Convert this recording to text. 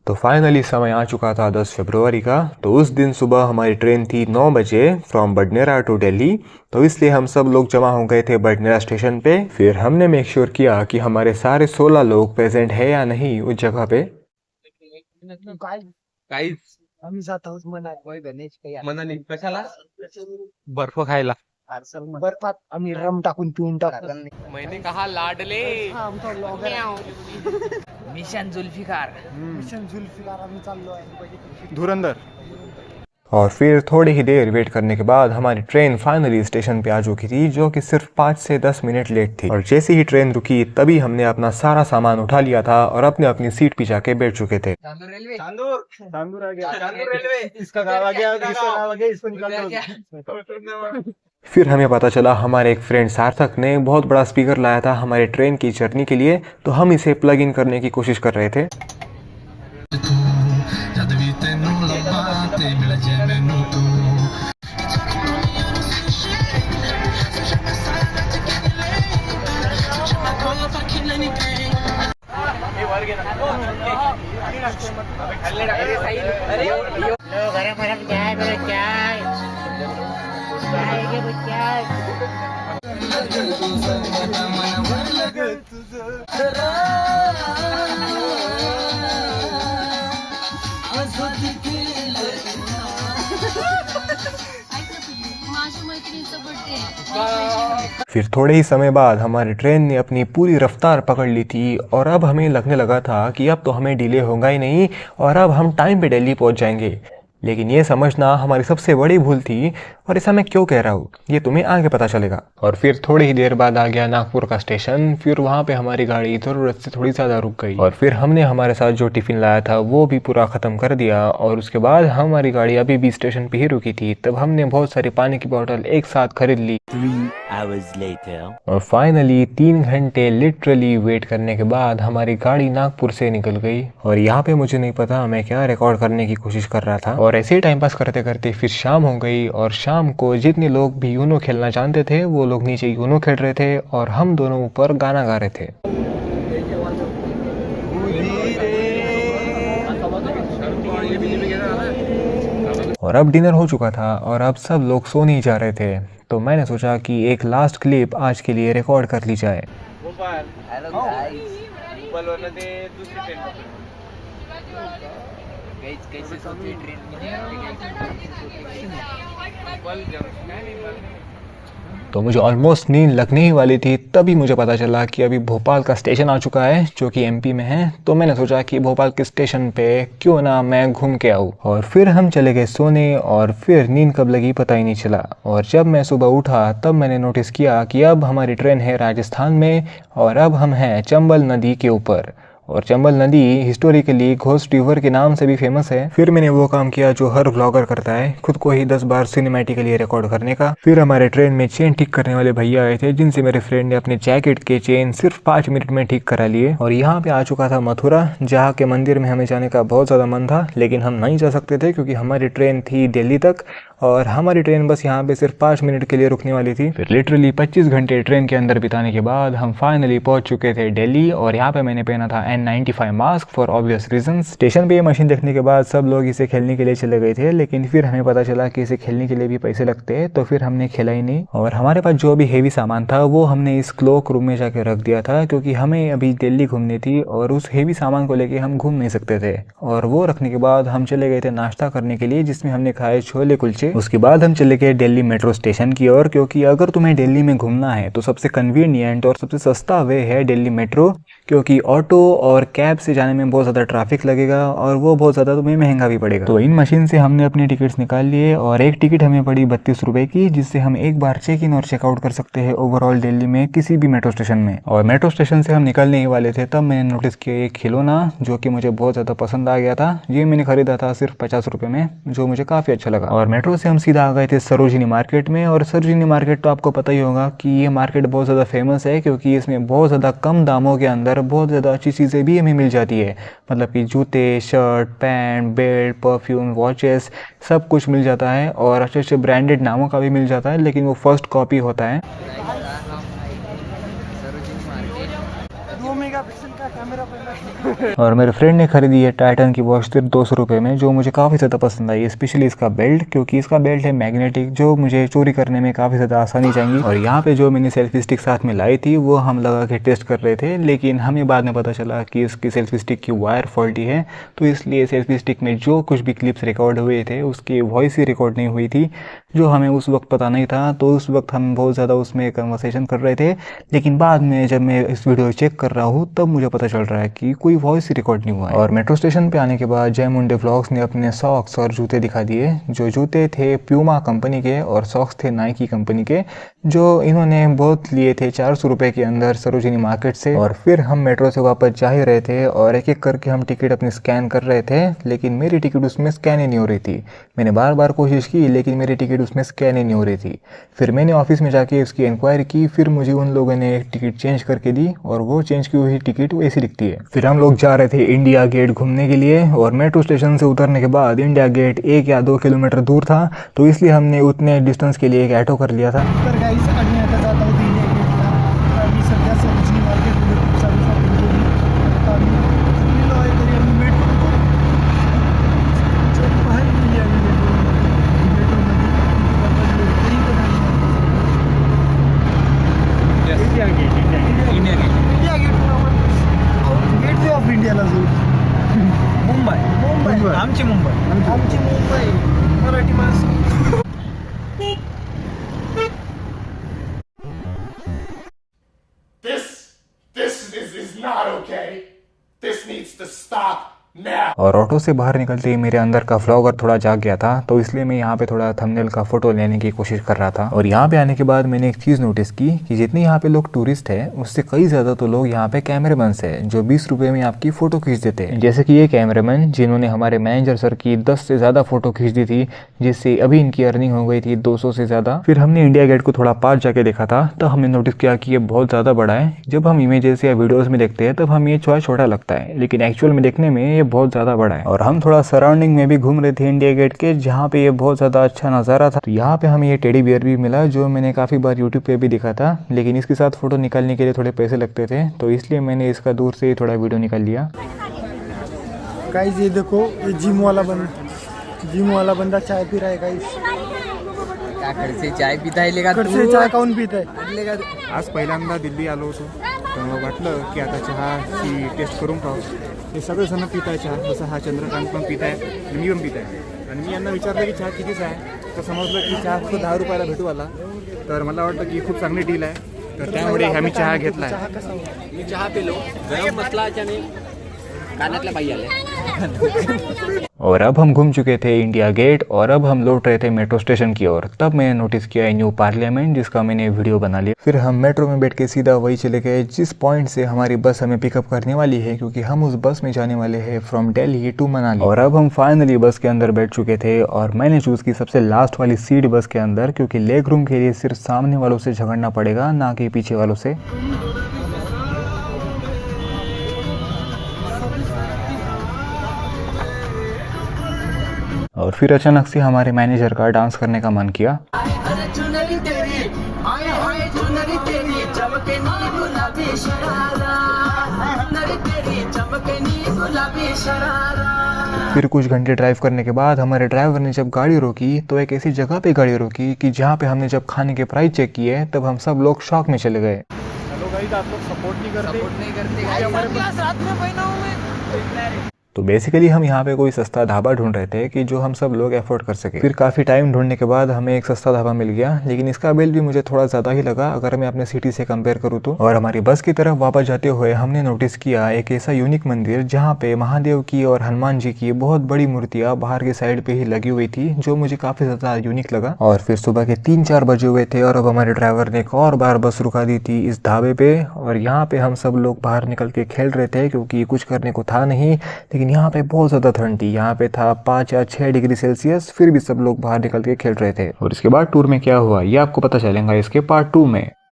तो फाइनली समय आ चुका था 10 फरवरी का। तो उस दिन सुबह हमारी ट्रेन थी 9 बजे फ्रॉम बडनेरा टू दिल्ली। तो इसलिए हम सब लोग जमा हो गए थे बडनेरा स्टेशन पे। फिर हमने मेक श्योर किया कि हमारे सारे 16 लोग प्रेजेंट है या नहीं उस जगह पे। काहीच आम्ही जात आहोत मनाली कशाला बर्फ खायला बर्फात आम्ही रम टाकून पिऊन टाकतो. मैंने कहा लाडले हा आमचा blogger mission Zulfikar. Mission Zulfikar आम्ही चाललो आहे. धुरंधर। और फिर थोड़ी ही देर वेट करने के बाद हमारी ट्रेन फाइनली स्टेशन पे आ चुकी थी, जो कि सिर्फ 5 से 10 मिनट लेट थी। और जैसे ही ट्रेन रुकी तभी हमने अपना सारा सामान उठा लिया था और अपने अपनी सीट पे जाके बैठ चुके थे। चांदूर रेल्वे. तांदूर आ गया. चांदूर रेल्वे इसका गाव आ गया, इसका गाव आ गया, इसको निकाल दो. फिर हमें पता चला हमारे एक फ्रेंड सार्थक ने बहुत बड़ा स्पीकर लाया था हमारे ट्रेन की जर्नी के लिए। तो हम इसे प्लग इन करने की कोशिश कर रहे थे। गरम गरम चाय मेरे चाय चाय के चाय. माझ्या मैत्रिणीचा बर्थडे. फिर थोड़े ही समय बाद हमारी ट्रेन ने अपनी पूरी रफ्तार पकड़ ली थी और अब हमें लगने लगा था कि अब तो हमें डिले होगा ही नहीं और अब हम टाइम पे दिल्ली पहुंच जाएंगे। लेकिन ये समझना हमारी सबसे बड़ी भूल थी, और ऐसा मैं क्यों कह रहा हूँ ये तुम्हें आगे पता चलेगा। और फिर थोड़ी ही देर बाद आ गया नागपुर का स्टेशन। फिर वहाँ पे हमारी गाड़ी ज़रूरत से थोड़ी ज़्यादा रुक गई और फिर हमने हमारे साथ जो टिफ़िन लाया था वो भी पूरा ख़त्म कर दिया। और उसके बाद हमारी गाड़ी अभी भी स्टेशन पे ही रुकी थी। तब हमने बहुत सारी पानी की बोतल एक साथ खरीद ली। 3 hours later. और फाइनली 3 घंटे लिटरली वेट करने के बाद हमारी गाड़ी नागपुर से निकल गई। और यहाँ पे मुझे नहीं पता मैं क्या रिकॉर्ड करने की कोशिश कर रहा था। और ऐसे ही टाइम पास करते करते फिर शाम हो गई और शाम को जितने लोग भी यूनो खेलना जानते थे वो लोग नीचे यूनो खेल रहे थे और हम दोनों ऊपर गाना गा रहे थे। और अब डिनर हो चुका था और अब सब लोग सोने ही जा रहे थे। तो मैंने सोचा कि एक लास्ट क्लिप आज के लिए रिकॉर्ड कर ली जाए। Bhopal hello guys. भोपालवरनं ते दुसरी ट्रेन गाइस कैसे सोची ट्रेन भोपाल जंक्शन काय नाही. तो मुझे ऑलमोस्ट नींद लगने ही वाली थी, तभी मुझे पता चला कि अभी भोपाल का स्टेशन आ चुका है जो कि एमपी में है। तो मैंने सोचा कि भोपाल के स्टेशन पे क्यों ना मैं घूम के आऊँ। और फिर हम चले गए सोने और फिर नींद कब लगी पता ही नहीं चला। और जब मैं सुबह उठा तब मैंने नोटिस किया कि अब हमारी ट्रेन है राजस्थान में और अब हम हैं चंबल नदी के ऊपर। और चंबल नदी हिस्टोरिकली घोस्ट रिवर के नाम से भी फेमस है। फिर मैंने वो काम किया जो हर व्लॉगर करता है, खुद को ही 10 बार सिनेमैटिकली रिकॉर्ड करने का। फिर हमारे ट्रेन में चेन ठीक करने वाले भैया आए थे जिनसे मेरे फ्रेंड ने अपने जैकेट के चेन सिर्फ 5 मिनट में ठीक करा लिए। और यहाँ पे आ चुका था मथुरा, जहाँ के मंदिर में हमें जाने का बहुत ज़्यादा मन था, लेकिन हम नहीं जा सकते थे क्योंकि हमारी ट्रेन थी दिल्ली तक और हमारी ट्रेन बस यहाँ पे सिर्फ 5 मिनट के लिए रुकने वाली थी। फिर लिटरली 25 घंटे ट्रेन के अंदर बिताने के बाद हम फाइनली पहुंच चुके थे दिल्ली। और यहाँ पे मैंने पहना था N95 mask for obvious reasons. Station पे ये मशीन देखने के बाद सब लोग इसे खेलने के लिए चले गए थे, लेकिन फिर हमें पता चला कि इसे खेलने के लिए भी पैसे लगते हैं, तो फिर हमने खेला ही नहीं। और हमारे पास जो भी हेवी सामान था वो हमने इस क्लॉक रूम में जाके रख दिया था, क्योंकि हमें अभी दिल्ली घूमनी थी और उस हेवी सामान को लेके हम घूम नहीं सकते थे। और वो रखने के बाद हम चले गए थे नाश्ता करने के लिए, जिसमें हमने खाए छोले कुलचे। उसके बाद हम चले गए दिल्ली मेट्रो स्टेशन की ओर, क्योंकि अगर तुम्हें दिल्ली में घूमना है तो सबसे कन्वीनियंट और सबसे सस्ता वे है दिल्ली मेट्रो, क्योंकि ऑटो और कैब से जाने में बहुत ज़्यादा ट्रैफिक लगेगा और वो बहुत ज़्यादा तुम्हें महंगा भी पड़ेगा। तो इन मशीन से हमने अपने टिकट्स निकाल लिए और एक टिकट हमें पड़ी 32 रुपये की, जिससे हम एक बार चेक इन और चेकआउट कर सकते हैं ओवरऑल दिल्ली में किसी भी मेट्रो स्टेशन में। और मेट्रो स्टेशन से हम निकलने ही वाले थे तब मैंने नोटिस किया एक खिलौना जो कि मुझे बहुत ज़्यादा पसंद आ गया था। ये मैंने खरीदा था सिर्फ 50 रुपये में, जो मुझे काफ़ी अच्छा लगा। और मेट्रो से हम सीधा आ गए थे सरोजिनी मार्केट में। और सरोजिनी मार्केट तो आपको पता ही होगा कि ये मार्केट बहुत ज़्यादा फेमस है, क्योंकि इसमें बहुत ज़्यादा कम दामों के अंदर बहुत ज़्यादा अच्छी चीज़ें भी हमें मिल जाती है। मतलब कि जूते, shirt, pant, belt, perfume, watches, सब कुछ मिल जाता है और अच्छे अच्छे ब्रांडेड नामों का भी मिल जाता है, लेकिन वो फर्स्ट कॉपी होता है। सरोजिनी मार्केट 2 मेगापिक्सल का कैमरा पहला और मेरे फ्रेंड ने खरीदी है टाइटन की वॉच सिर्फ 200 रुपये में, जो मुझे काफ़ी ज़्यादा पसंद आई, स्पेशली इसका बेल्ट, क्योंकि इसका बेल्ट है मैग्नेटिक, जो मुझे चोरी करने में काफ़ी ज़्यादा आसानी चाहिए। और यहाँ पे जो मैंने सेल्फी स्टिक साथ में लाई थी वो हम लगा के टेस्ट कर रहे थे, लेकिन हमें बाद में पता चला कि इसकी सेल्फी स्टिक की वायर फॉल्टी है, तो इसलिए सेल्फी स्टिक में जो कुछ भी क्लिप्स रिकॉर्ड हुए थे उसकी वॉइस ही रिकॉर्ड नहीं हुई थी, जो हमें उस वक्त पता नहीं था। तो उस वक्त हम बहुत ज़्यादा उसमें कन्वर्सेशन कर रहे थे, लेकिन बाद में जब मैं इस वीडियो चेक कर रहा हूँ तब मुझे पता चल रहा है कि कोई वॉइस रिकॉर्ड नहीं हुआ है। और मेट्रो स्टेशन पे आने के बाद जय मुंडे व्लॉग्स ने अपने सॉक्स और जूते दिखा दिए। जो जूते थे प्यूमा कंपनी के और सॉक्स थे नाइकी कंपनी के, जो इन्होंने बहुत लिए थे 400 रुपये के अंदर सरोजिनी मार्केट से। और फिर हम मेट्रो से वापस जा ही रहे थे और एक एक करके हम टिकट अपनी स्कैन कर रहे थे, लेकिन मेरी टिकट उसमें स्कैन ही नहीं हो रही थी। मैंने बार बार कोशिश की लेकिन मेरी टिकट उसमें स्कैन ही नहीं हो रही थी। फिर मैंने ऑफिस में जाके उसकी इंक्वायरी की, फिर मुझे उन लोगों ने एक टिकट चेंज करके दी और वो चेंज की हुई टिकट वैसी दिखती है। फिर हम लोग जा रहे थे इंडिया गेट घूमने के लिए, और मेट्रो स्टेशन से उतरने के बाद इंडिया गेट 1 या 2 किलोमीटर दूर था, तो इसलिए हमने उतने डिस्टेंस के लिए एक ऑटो कर लिया था। तर गाईस आम्ही आता जात आहोत इंडिया गेटला. आम्ही सध्या सरोजिनी मार्केटमध्ये खूप सारी शॉपिंग केली. आता आम्ही गेलेलो आहे तरी आम्ही मेट्रो बाहेर गेली आम्ही मेट्रोमध्ये तरी पण इंडिया गेट ऑफ इंडियाला जाऊ. मुंबई आमची मुंबई मराठी माणसं. This is not okay. This needs to stop now. और ऑटो से बाहर निकलते ही मेरे अंदर का व्लॉगर थोड़ा जाग गया था, तो इसलिए मैं यहाँ पे थोड़ा थंबनेल का फोटो लेने की कोशिश कर रहा था। और यहाँ पे आने के बाद मैंने एक चीज़ नोटिस की कि जितने यहाँ पे लोग टूरिस्ट हैं उससे कई ज़्यादा तो लोग यहाँ पे कैमरामैन हैं, जो 20 रुपये में आपकी फ़ोटो खींच देते हैं। जैसे कि ये कैमरामैन जिन्होंने हमारे मैनेजर सर की 10 से ज़्यादा फ़ोटो खींच दी थी, जिससे अभी इनकी अर्निंग हो गई थी 200 से ज़्यादा। फिर हमने इंडिया गेट को थोड़ा पास जाके देखा था, तब हमने नोटिस किया कि ये बहुत ज़्यादा बड़ा है। जब हम इमेजेस या वीडियोज़ में देखते हैं तब हमें ये छोटा लगता है, लेकिन एक्चुअल में देखने में ये बहुत ज़्यादा बड़ा है। और हम थोड़ा सराउंडिंग में भी घूम रहे थे इंडिया गेट के, जहाँ पे ये बहुत ज़्यादा अच्छा नज़ारा था। तो यहाँ पे हमें ये टेडी बियर भी मिला, जो मैंने काफ़ी बार यूट्यूब पे भी दिखा था, लेकिन इसके साथ फ़ोटो निकालने के लिए थोड़े पैसे लगते थे, तो इसलिए मैंने इसका दूर से थोड़ा वीडियो निकाल लिया। गाइस ये देखो, ये जिम वाला बंदा चाय पी रहा है. गाइस क्या करते चाय पिता है लेगा कडसे चाय काऊन पित आहे. आज पहिल्यांदा दिल्ली आलो होतो, तर वाटलं की आता चहाची टेस्ट करून पाहू. हे सगळेजण पित आहे चहा, जसं हा चंद्रकांत पण पित आहे आणि मी पण पित आहे. आणि मी यांना विचारलं की चहा कितीचा आहे, तर समजलं की चहा फक्त 10 रुपयाला भेटू आला. तर मला वाटतं की खूप चांगली डील आहे, तर त्यामुळे आम्ही चहा घेतला आहे. मी चहा पिलो गरम मसला त्याने कानातल्या बाई आले. और अब हम घूम चुके थे इंडिया गेट और अब हम लौट रहे थे मेट्रो स्टेशन की ओर। तब मैंने नोटिस किया न्यू पार्लियामेंट, जिसका मैंने वीडियो बना लिया। फिर हम मेट्रो में बैठ के सीधा वही चले गए जिस पॉइंट से हमारी बस हमें पिकअप करने वाली है, क्योंकि हम उस बस में जाने वाले हैं फ्रॉम दिल्ली टू मनाली। और अब हम फाइनली बस के अंदर बैठ चुके थे और मैंने चूज़ की सबसे लास्ट वाली सीट बस के अंदर, क्योंकि लेग रूम के लिए सिर्फ सामने वालों से झगड़ना पड़ेगा, ना कि पीछे वालों से। और फिर अचानक से हमारे मैनेजर का डांस करने का मन किया। फिर कुछ घंटे ड्राइव करने के बाद हमारे ड्राइवर ने जब गाड़ी रोकी तो एक ऐसी जगह पे गाड़ी रोकी कि जहाँ पे हमने जब खाने के प्राइस चेक किए तब हम सब लोग शॉक में चले गए। हेलो गाइस, आप लोग सपोर्ट नहीं करते हमारे पास रात में बहना हूं मैं। तो बेसिकली हम यहाँ पे कोई सस्ता ढाबा ढूंढ रहे थे कि जो हम सब लोग अफोर्ड कर सके। फिर काफ़ी टाइम ढूंढने के बाद हमें एक सस्ता ढाबा मिल गया, लेकिन इसका बिल भी मुझे थोड़ा ज़्यादा ही लगा अगर मैं अपने सिटी से कंपेयर करूँ तो। और हमारी बस की तरफ वापस जाते हुए हमने नोटिस किया एक ऐसा यूनिक मंदिर जहाँ पे महादेव की और हनुमान जी की बहुत बड़ी मूर्तियाँ बाहर के साइड पे ही लगी हुई थी, जो मुझे काफ़ी ज़्यादा यूनिक लगा। और फिर सुबह के 3-4 बजे हुए थे और अब हमारे ड्राइवर ने एक और बार बस रुका दी थी इस ढाबे पे। और यहाँ पे हम सब लोग बाहर निकल के खेल रहे थे, क्योंकि कुछ करने को था नहीं, लेकिन यहाँ पे बहुत ज़्यादा ठंड थी। यहाँ पे था 5 या 6 डिग्री सेल्सियस, फिर भी सब लोग बाहर निकल के खेल रहे थे। और इसके बाद टूर में क्या हुआ ये आपको पता चलेगा इसके पार्ट 2 में।